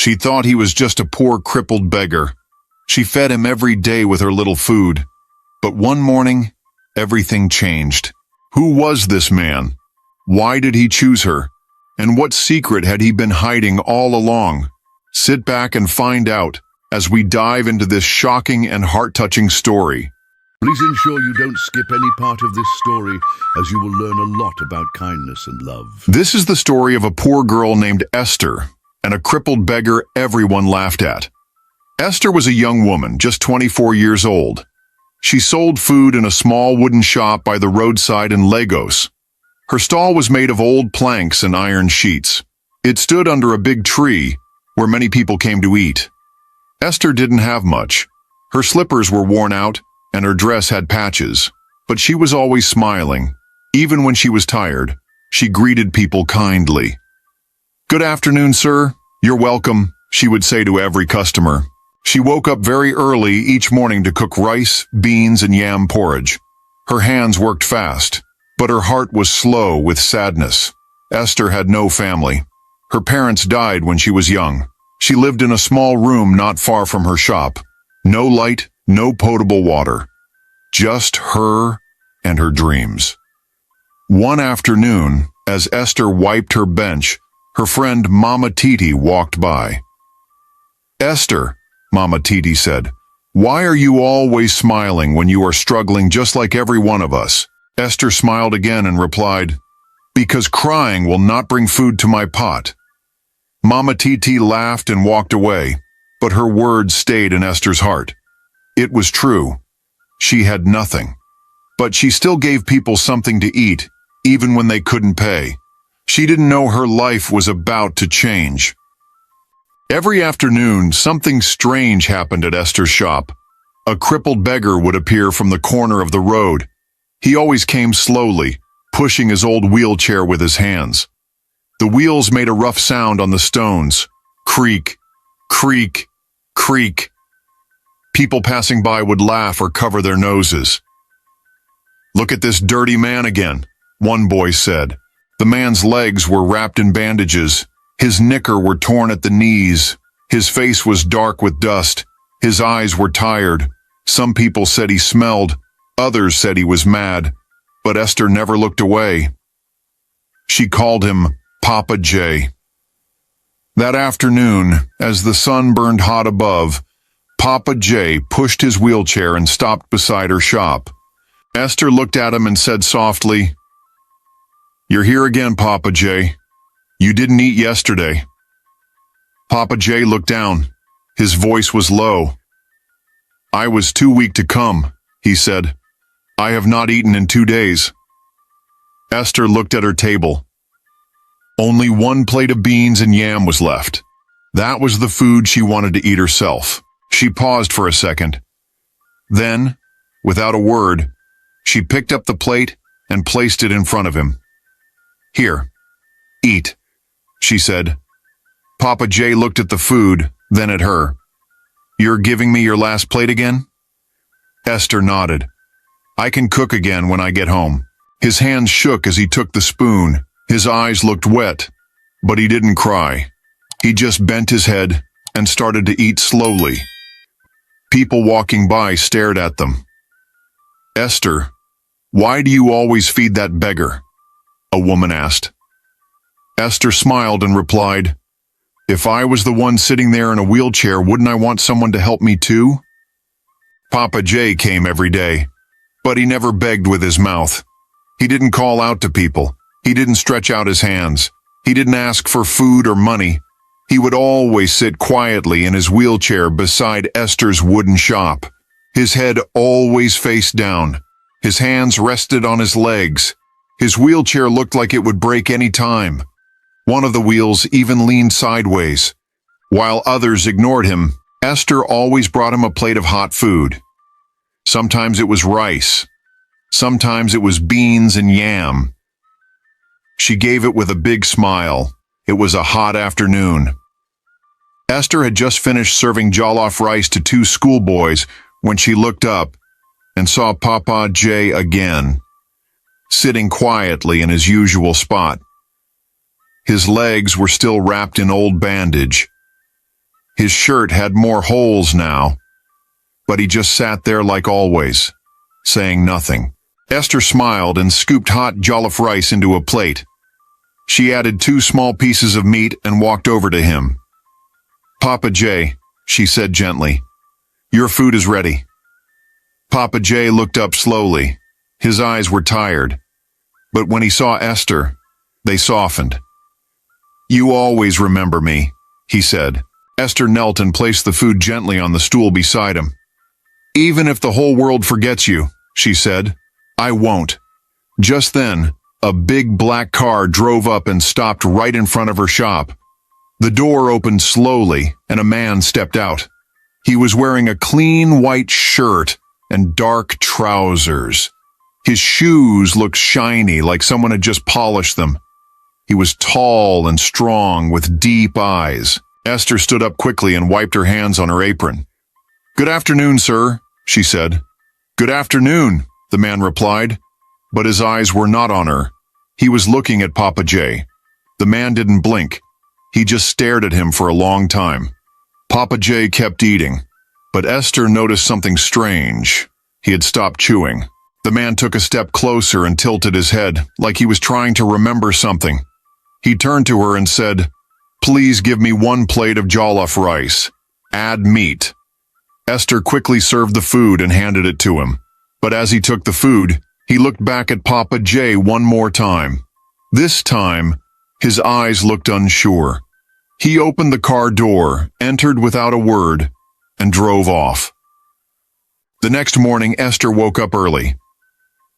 She thought he was just a poor crippled beggar. She fed him every day with her little food. But one morning, everything changed. Who was this man? Why did he choose her? And what secret had he been hiding all along? Sit back and find out as we dive into this shocking and heart-touching story. Please ensure you don't skip any part of this story, as you will learn a lot about kindness and love. This is the story of a poor girl named Esther and a crippled beggar everyone laughed at. Esther was a young woman, just 24 years old. She sold food in a small wooden shop by the roadside in Lagos. Her stall was made of old planks and iron sheets. It stood under a big tree where many people came to eat. Esther didn't have much. Her slippers were worn out and her dress had patches, but she was always smiling. Even when she was tired, she greeted people kindly. "Good afternoon, sir. You're welcome," she would say to every customer. She woke up very early each morning to cook rice, beans, and yam porridge. Her hands worked fast, but her heart was slow with sadness. Esther had no family. Her parents died when she was young. She lived in a small room not far from her shop. No light, no potable water. Just her and her dreams. One afternoon, as Esther wiped her bench, her friend Mama Titi walked by. "Esther," Mama Titi said, "why are you always smiling when you are struggling just like every one of us?" Esther smiled again and replied, "Because crying will not bring food to my pot." Mama Titi laughed and walked away, but her words stayed in Esther's heart. It was true. She had nothing. But she still gave people something to eat, even when they couldn't pay. She didn't know her life was about to change. Every afternoon, something strange happened at Esther's shop. A crippled beggar would appear from the corner of the road. He always came slowly, pushing his old wheelchair with his hands. The wheels made a rough sound on the stones. Creak, creak, creak. People passing by would laugh or cover their noses. "Look at this dirty man again," one boy said. The man's legs were wrapped in bandages. His knicker were torn at the knees. His face was dark with dust. His eyes were tired. Some people said he smelled. Others said he was mad. But Esther never looked away. She called him Papa J. That afternoon, as the sun burned hot above, Papa J pushed his wheelchair and stopped beside her shop. Esther looked at him and said softly, "You're here again, Papa J. You didn't eat yesterday." Papa J looked down. His voice was low. "I was too weak to come," he said. "I have not eaten in 2 days." Esther looked at her table. Only one plate of beans and yam was left. That was the food she wanted to eat herself. She paused for a second. Then, without a word, she picked up the plate and placed it in front of him. "Here, eat," she said. Papa J looked at the food, then at her. "You're giving me your last plate again?" Esther nodded. "I can cook again when I get home." His hands shook as he took the spoon. His eyes looked wet, but he didn't cry. He just bent his head and started to eat slowly. People walking by stared at them. "Esther, why do you always feed that beggar?" a woman asked. Esther smiled and replied, "If I was the one sitting there in a wheelchair, wouldn't I want someone to help me too?" Papa J came every day, but he never begged with his mouth. He didn't call out to people. He didn't stretch out his hands. He didn't ask for food or money. He would always sit quietly in his wheelchair beside Esther's wooden shop. His head always faced down. His hands rested on his legs. His wheelchair looked like it would break any time. One of the wheels even leaned sideways. While others ignored him, Esther always brought him a plate of hot food. Sometimes it was rice. Sometimes it was beans and yam. She gave it with a big smile. It was a hot afternoon. Esther had just finished serving jollof rice to 2 schoolboys when she looked up and saw Papa J again, sitting quietly in his usual spot. His legs were still wrapped in old bandage. His shirt had more holes now, but he just sat there like always, saying nothing. Esther smiled and scooped hot jollof rice into a plate. She added 2 small pieces of meat and walked over to him. "Papa J," she said gently, "your food is ready." Papa J looked up slowly. His eyes were tired, but when he saw Esther, they softened. "You always remember me," he said. Esther knelt and placed the food gently on the stool beside him. "Even if the whole world forgets you," she said, "I won't." Just then, a big black car drove up and stopped right in front of her shop. The door opened slowly, and a man stepped out. He was wearing a clean white shirt and dark trousers. His shoes looked shiny, like someone had just polished them. He was tall and strong, with deep eyes. Esther stood up quickly and wiped her hands on her apron. "Good afternoon, sir," she said. "Good afternoon," the man replied, but his eyes were not on her. He was looking at Papa J. The man didn't blink. He just stared at him for a long time. Papa J kept eating, but Esther noticed something strange. He had stopped chewing. The man took a step closer and tilted his head, like he was trying to remember something. He turned to her and said, "Please give me 1 plate of jollof rice. Add meat." Esther quickly served the food and handed it to him. But as he took the food, he looked back at Papa J one more time. This time, his eyes looked unsure. He opened the car door, entered without a word, and drove off. The next morning, Esther woke up early.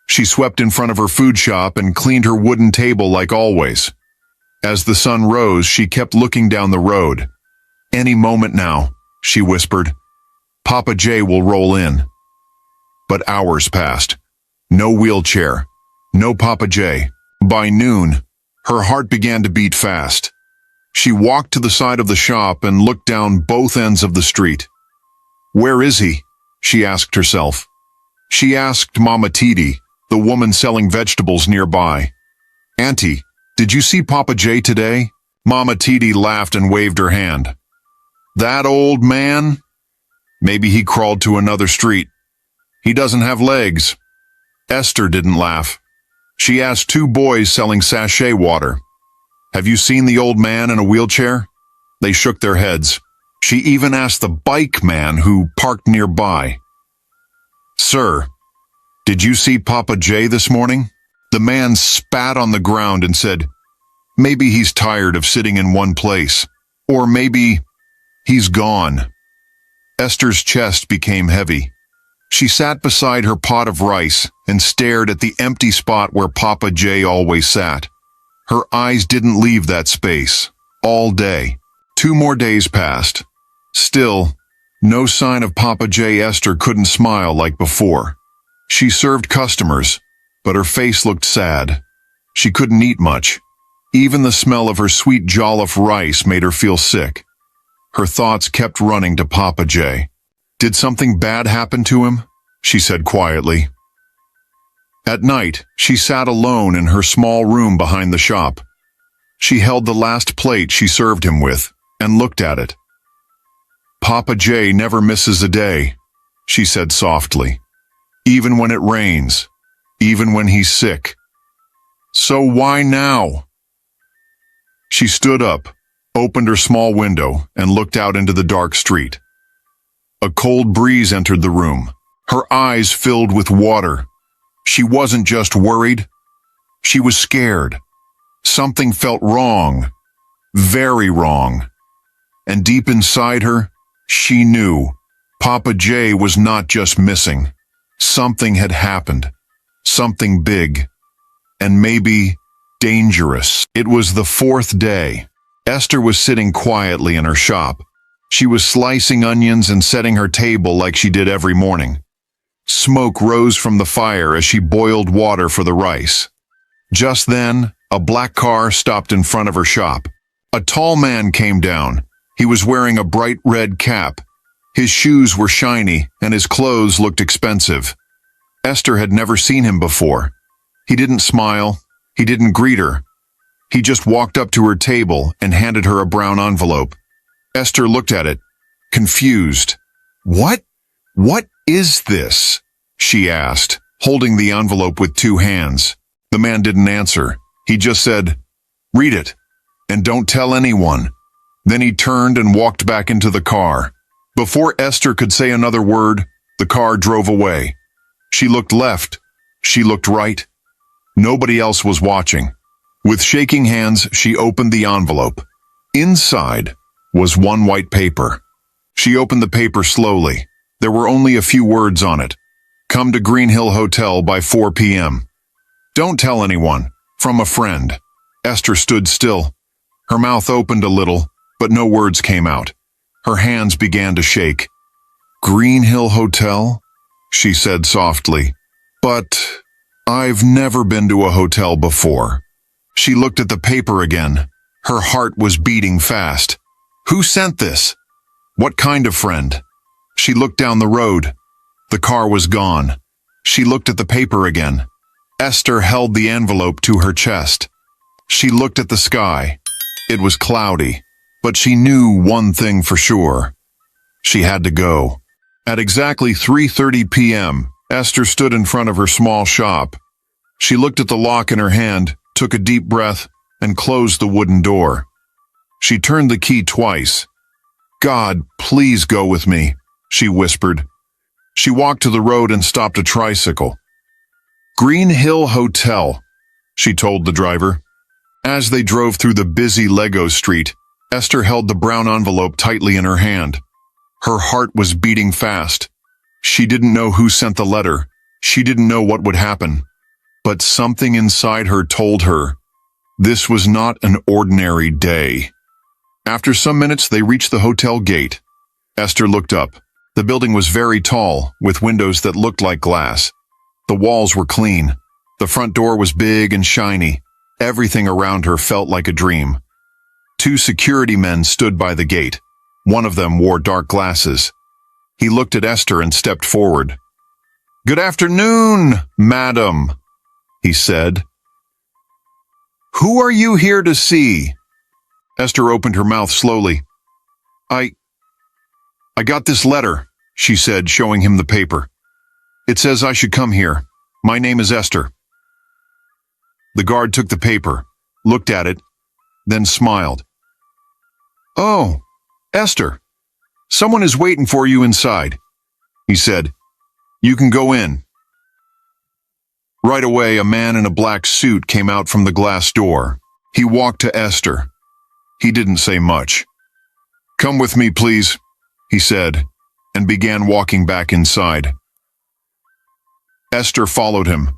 She swept in front of her food shop and cleaned her wooden table like always. As the sun rose, she kept looking down the road. "Any moment now," she whispered. "Papa J will roll in." But hours passed. No wheelchair. No Papa J. By noon, her heart began to beat fast. She walked to the side of the shop and looked down both ends of the street. "Where is he?" she asked herself. She asked Mama Titi, the woman selling vegetables nearby. "Auntie, did you see Papa J today?" Mama Titi laughed and waved her hand. "That old man? Maybe he crawled to another street. He doesn't have legs." Esther didn't laugh. She asked 2 boys selling sachet water, "Have you seen the old man in a wheelchair?" They shook their heads. She even asked the bike man who parked nearby, "Sir, did you see Papa J this morning?" The man spat on the ground and said, "Maybe he's tired of sitting in one place. Or maybe he's gone." Esther's chest became heavy. She sat beside her pot of rice and stared at the empty spot where Papa J always sat. Her eyes didn't leave that space, all day. 2 more days passed. Still, no sign of Papa J. Esther couldn't smile like before. She served customers, but her face looked sad. She couldn't eat much. Even the smell of her sweet jollof rice made her feel sick. Her thoughts kept running to Papa J. "Did something bad happen to him?" she said quietly. At night, she sat alone in her small room behind the shop. She held the last plate she served him with and looked at it. "Papa J never misses a day," she said softly. "Even when it rains, even when he's sick. So why now?" She stood up, opened her small window, and looked out into the dark street. A cold breeze entered the room. Her eyes filled with water. She wasn't just worried. She was scared. Something felt wrong. Very wrong. And deep inside her, she knew Papa J was not just missing. Something had happened. Something big. And maybe dangerous. It was the 4th day. Esther was sitting quietly in her shop. She was slicing onions and setting her table like she did every morning. Smoke rose from the fire as she boiled water for the rice. Just then, a black car stopped in front of her shop. A tall man came down. He was wearing a bright red cap. His shoes were shiny, and his clothes looked expensive. Esther had never seen him before. He didn't smile. He didn't greet her. He just walked up to her table and handed her a brown envelope. Esther looked at it, confused. What is this? She asked, holding the envelope with two hands. The man didn't answer. He just said, "Read it, and don't tell anyone." Then he turned and walked back into the car. Before Esther could say another word, the car drove away. She looked left. She looked right. Nobody else was watching. With shaking hands, she opened the envelope. Inside was one white paper. She opened the paper slowly. There were only a few words on it. "Come to Green Hill Hotel by 4 p.m. Don't tell anyone. From a friend." Esther stood still. Her mouth opened a little, but no words came out. Her hands began to shake. "Green Hill Hotel?" she said softly. "But I've never been to a hotel before." She looked at the paper again. Her heart was beating fast. Who sent this? What kind of friend? She looked down the road. The car was gone. She looked at the paper again. Esther held the envelope to her chest. She looked at the sky. It was cloudy, but she knew one thing for sure. She had to go. At exactly 3:30 p.m., Esther stood in front of her small shop. She looked at the lock in her hand, took a deep breath, and closed the wooden door. She turned the key twice. "God, please go with me," she whispered. She walked to the road and stopped a tricycle. "Green Hill Hotel," she told the driver. As they drove through the busy Lego street, Esther held the brown envelope tightly in her hand. Her heart was beating fast. She didn't know who sent the letter. She didn't know what would happen. But something inside her told her this was not an ordinary day. After some minutes, they reached the hotel gate. Esther looked up. The building was very tall, with windows that looked like glass. The walls were clean. The front door was big and shiny. Everything around her felt like a dream. Two security men stood by the gate. One of them wore dark glasses. He looked at Esther and stepped forward. "Good afternoon, madam," he said. "Who are you here to see?" Esther opened her mouth slowly. I got this letter," she said, showing him the paper. "It says I should come here. My name is Esther." The guard took the paper, looked at it, then smiled. "Oh, Esther, someone is waiting for you inside," he said. "You can go in." Right away, a man in a black suit came out from the glass door. He walked to Esther. He didn't say much. "Come with me, please," he said, and began walking back inside. Esther followed him.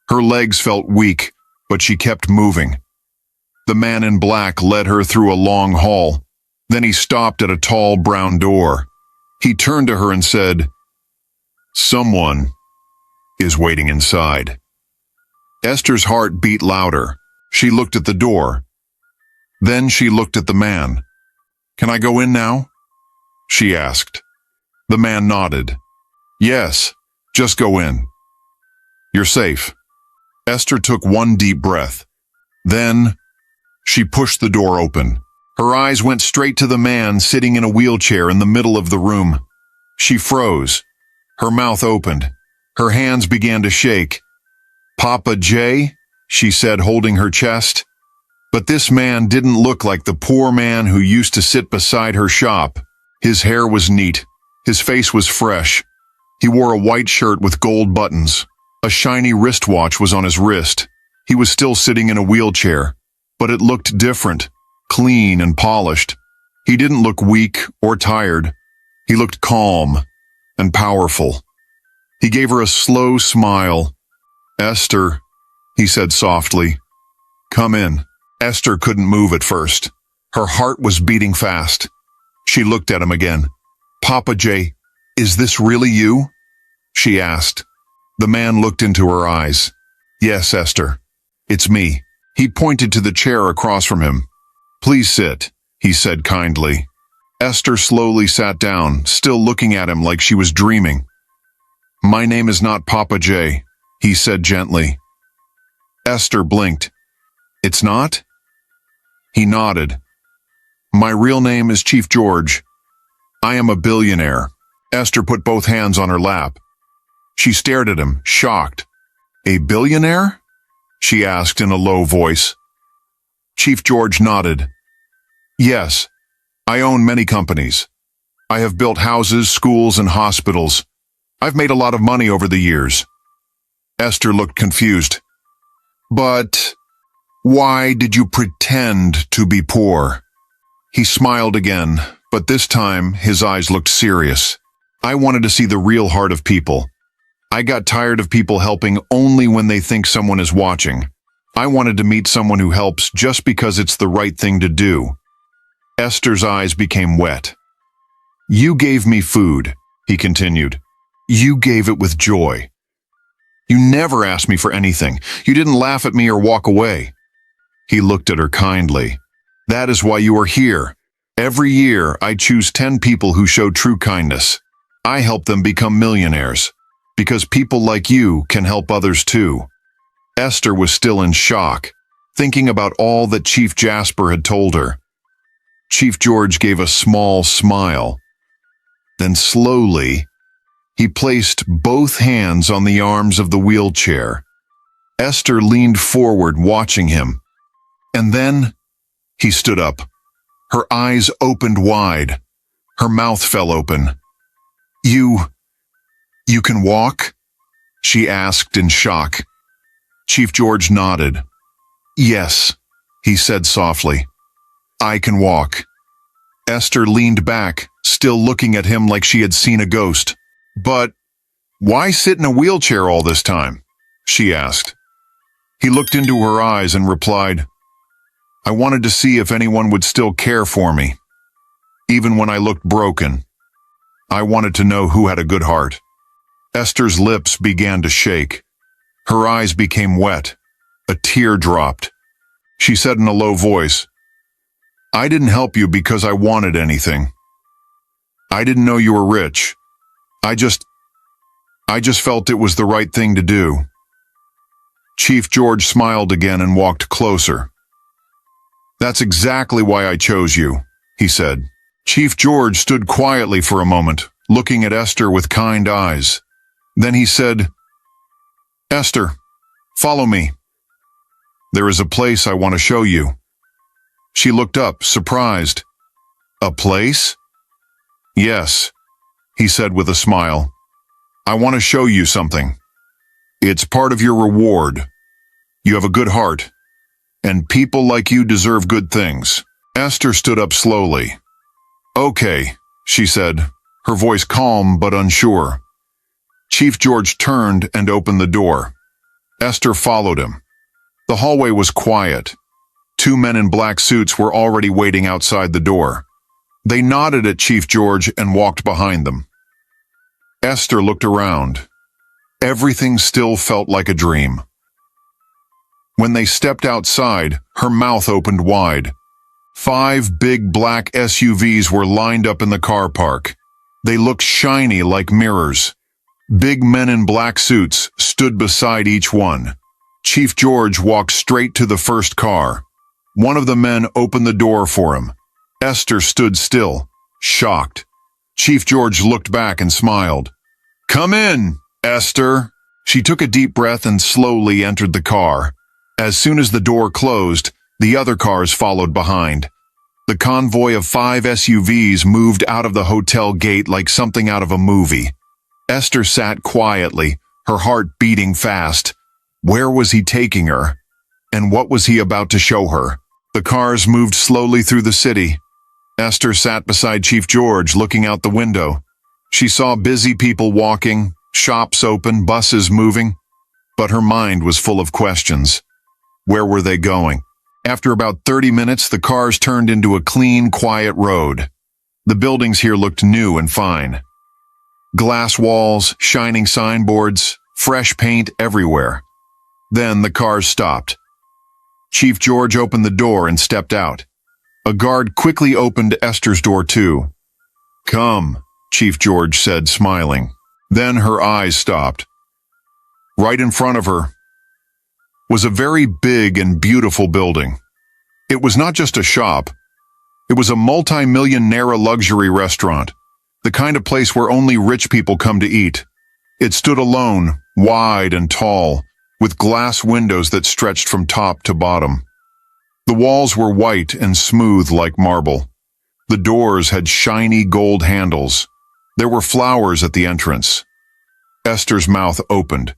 Her legs felt weak, but she kept moving. The man in black led her through a long hall. Then he stopped at a tall brown door. He turned to her and said, "Someone is waiting inside." Esther's heart beat louder. She looked at the door. Then she looked at the man. "Can I go in now?" she asked. The man nodded. "Yes, just go in. You're safe." Esther took one deep breath. Then she pushed the door open. Her eyes went straight to the man sitting in a wheelchair in the middle of the room. She froze. Her mouth opened. Her hands began to shake. "Papa J?" she said, holding her chest. But this man didn't look like the poor man who used to sit beside her shop. His hair was neat. His face was fresh. He wore a white shirt with gold buttons. A shiny wristwatch was on his wrist. He was still sitting in a wheelchair, but it looked different, clean and polished. He didn't look weak or tired. He looked calm and powerful. He gave her a slow smile. "Esther," he said softly, "come in." Esther couldn't move at first. Her heart was beating fast. She looked at him again. "Papa J, is this really you?" she asked. The man looked into her eyes. "Yes, Esther, it's me." He pointed to the chair across from him. "Please sit," he said kindly. Esther slowly sat down, still looking at him like she was dreaming. "My name is not Papa J," he said gently. Esther blinked. "It's not?" He nodded. "My real name is Chief George. I am a billionaire. Esther put both hands on her lap. She stared at him, shocked. A billionaire? She asked in a low voice. Chief George nodded. Yes, I own many companies. I have built houses, schools, and hospitals. I've made a lot of money over the years. Esther looked confused. But why did you pretend to be poor? He smiled again, but this time his eyes looked serious. I wanted to see the real heart of people. I got tired of people helping only when they think someone is watching. I wanted to meet someone who helps just because it's the right thing to do. Esther's eyes became wet. You gave me food, he continued. You gave it with joy. You never asked me for anything. You didn't laugh at me or walk away. He looked at her kindly. That is why you are here. Every year, I choose 10 people who show true kindness. I help them become millionaires. Because people like you can help others too. Esther was still in shock, thinking about all that Chief Jasper had told her. Chief George gave a small smile. Then slowly, he placed both hands on the arms of the wheelchair. Esther leaned forward, watching him. And then, he stood up. Her eyes opened wide. Her mouth fell open. You can walk? She asked in shock. Chief George nodded. Yes, he said softly. I can walk. Esther leaned back, still looking at him like she had seen a ghost. But why sit in a wheelchair all this time? She asked. He looked into her eyes and replied, I wanted to see if anyone would still care for me. Even when I looked broken, I wanted to know who had a good heart. Esther's lips began to shake. Her eyes became wet. A tear dropped. She said in a low voice, I didn't help you because I wanted anything. I didn't know you were rich. I just felt it was the right thing to do. Chief George smiled again and walked closer. That's exactly why I chose you, he said. Chief George stood quietly for a moment, looking at Esther with kind eyes. Then he said, Esther, follow me. There is a place I want to show you. She looked up, surprised. A place? Yes, he said with a smile. I want to show you something. It's part of your reward. You have a good heart, and people like you deserve good things. Esther stood up slowly. Okay, she said, her voice calm but unsure. Chief George turned and opened the door. Esther followed him. The hallway was quiet. 2 men in black suits were already waiting outside the door. They nodded at Chief George and walked behind them. Esther looked around. Everything still felt like a dream. When they stepped outside, her mouth opened wide. 5 big black SUVs were lined up in the car park. They looked shiny like mirrors. Big men in black suits stood beside each one. Chief George walked straight to the first car. One of the men opened the door for him. Esther stood still, shocked. Chief George looked back and smiled. Come in, Esther. She took a deep breath and slowly entered the car. As soon as the door closed, the other cars followed behind. The convoy of 5 SUVs moved out of the hotel gate like something out of a movie. Esther sat quietly, her heart beating fast. Where was he taking her? And what was he about to show her? The cars moved slowly through the city. Esther sat beside Chief George, looking out the window. She saw busy people walking, shops open, buses moving. But her mind was full of questions. Where were they going? After about 30 minutes, the cars turned into a clean, quiet road. The buildings here looked new and fine. Glass walls, shining signboards, fresh paint everywhere. Then the cars stopped. Chief George opened the door and stepped out. A guard quickly opened Esther's door too. Come, Chief George said, smiling. Then her eyes stopped. Right in front of her was a very big and beautiful building. It was not just a shop. It was a multi-million naira luxury restaurant. the kind of place where only rich people come to eat. It stood alone, wide and tall, with glass windows that stretched from top to bottom. The walls were white and smooth like marble. The doors had shiny gold handles. There were flowers at the entrance. Esther's mouth opened.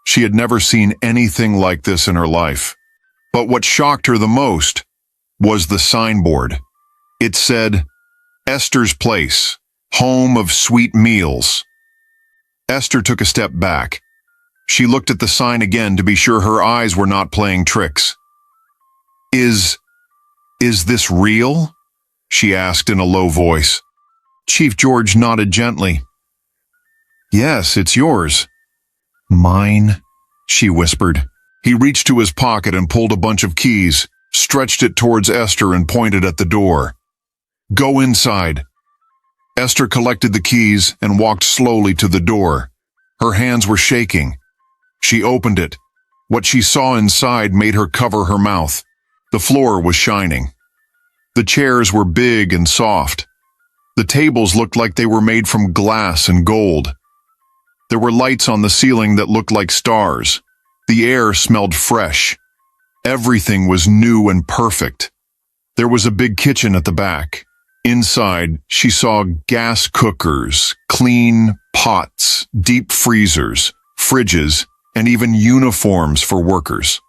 She had never seen anything like this in her life. But what shocked her the most was the signboard. It said, Esther's Place, home of sweet meals. Esther took a step back. She looked at the sign again to be sure her eyes were not playing tricks. Is this real? She asked in a low voice. Chief George nodded gently. Yes, it's yours. Mine, she whispered. He reached to his pocket and pulled a bunch of keys, stretched it towards Esther and pointed at the door. Go inside. Esther collected the keys and walked slowly to the door. Her hands were shaking. She opened it. What she saw inside made her cover her mouth. The floor was shining. The chairs were big and soft. The tables looked like they were made from glass and gold. There were lights on the ceiling that looked like stars. The air smelled fresh. Everything was new and perfect. There was a big kitchen at the back. Inside, she saw gas cookers, clean pots, deep freezers, fridges, and even uniforms for workers.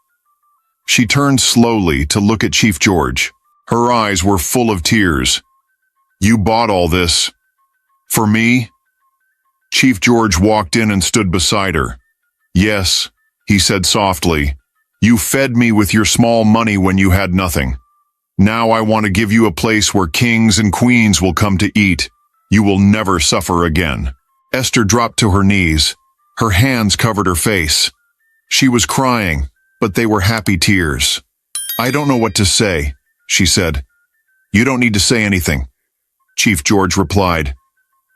She turned slowly to look at Chief George. Her eyes were full of tears. You bought all this. For me? Chief George walked in and stood beside her. Yes, he said softly. You fed me with your small money when you had nothing. Now I want to give you a place where kings and queens will come to eat. You will never suffer again. Esther dropped to her knees. Her hands covered her face. She was crying, but they were happy tears. I don't know what to say, she said. You don't need to say anything, Chief George replied.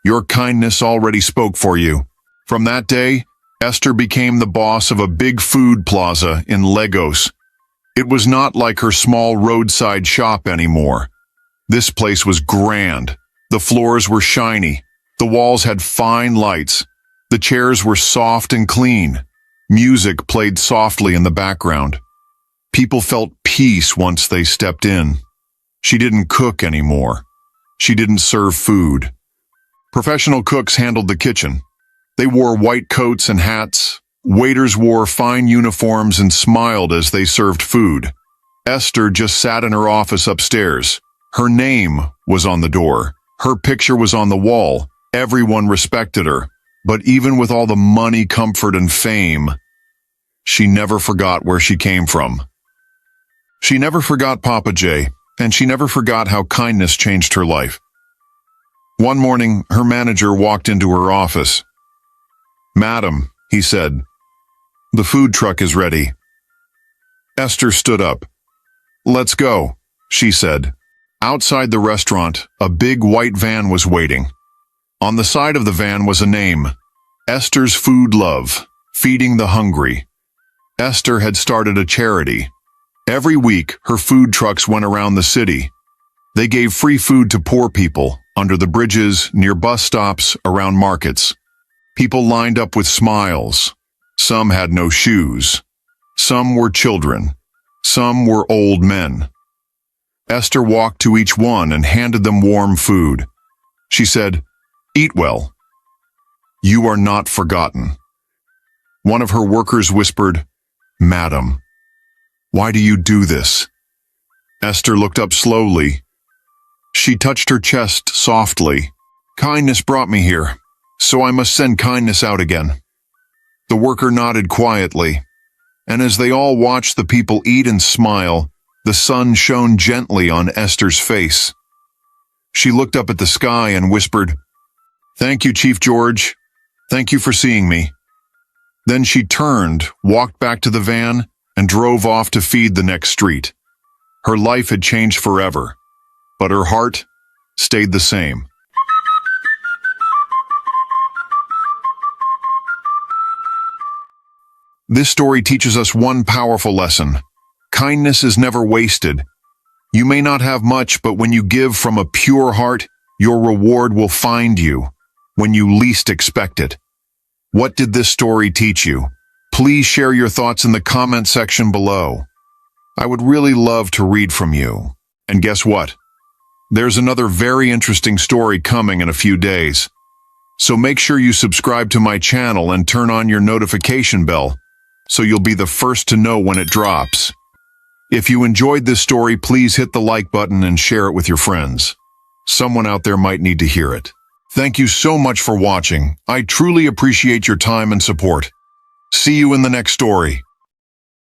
Your kindness already spoke for you. From that day, Esther became the boss of a big food plaza in Lagos. It was not like her small roadside shop anymore. This place was grand. The floors were shiny. The walls had fine lights. The chairs were soft and clean. Music played softly in the background. People felt peace once they stepped in. She didn't cook anymore. She didn't serve food. Professional cooks handled the kitchen. They wore white coats and hats. Waiters wore fine uniforms and smiled as they served food. Esther just sat in her office upstairs. Her name was on the door. Her picture was on the wall. Everyone respected her. But even with all the money, comfort, and fame, she never forgot where she came from. She never forgot Papa J, and she never forgot how kindness changed her life. One morning, her manager walked into her office. Madam, he said, the food truck is ready. Esther stood up. Let's go, she said. Outside the restaurant, a big white van was waiting. On the side of the van was a name, Esther's Food Love, feeding the hungry. Esther had started a charity. Every week, her food trucks went around the city. They gave free food to poor people, under the bridges, near bus stops, around markets. People lined up with smiles. Some had no shoes. Some were children. Some were old men. Esther walked to each one and handed them warm food. She said, Eat well. You are not forgotten. One of her workers whispered, Madam, why do you do this? Esther looked up slowly. She touched her chest softly. Kindness brought me here, so I must send kindness out again. The worker nodded quietly, and as they all watched the people eat and smile, the sun shone gently on Esther's face. She looked up at the sky and whispered, Thank you, Chief George. Thank you for seeing me. Then she turned, walked back to the van, and drove off to feed the next street. Her life had changed forever, but her heart stayed the same. This story teaches us one powerful lesson. Kindness is never wasted. You may not have much, but when you give from a pure heart, Your reward will find you when you least expect it. What did this story teach you? Please share your thoughts in the comment section below. I would really love to read from you. And guess what? There's another very interesting story coming in a few days. So make sure you subscribe to my channel and turn on your notification bell so you'll be the first to know when it drops. If you enjoyed this story, please hit the like button and share it with your friends. Someone out there might need to hear it. Thank you so much for watching. I truly appreciate your time and support. See you in the next story.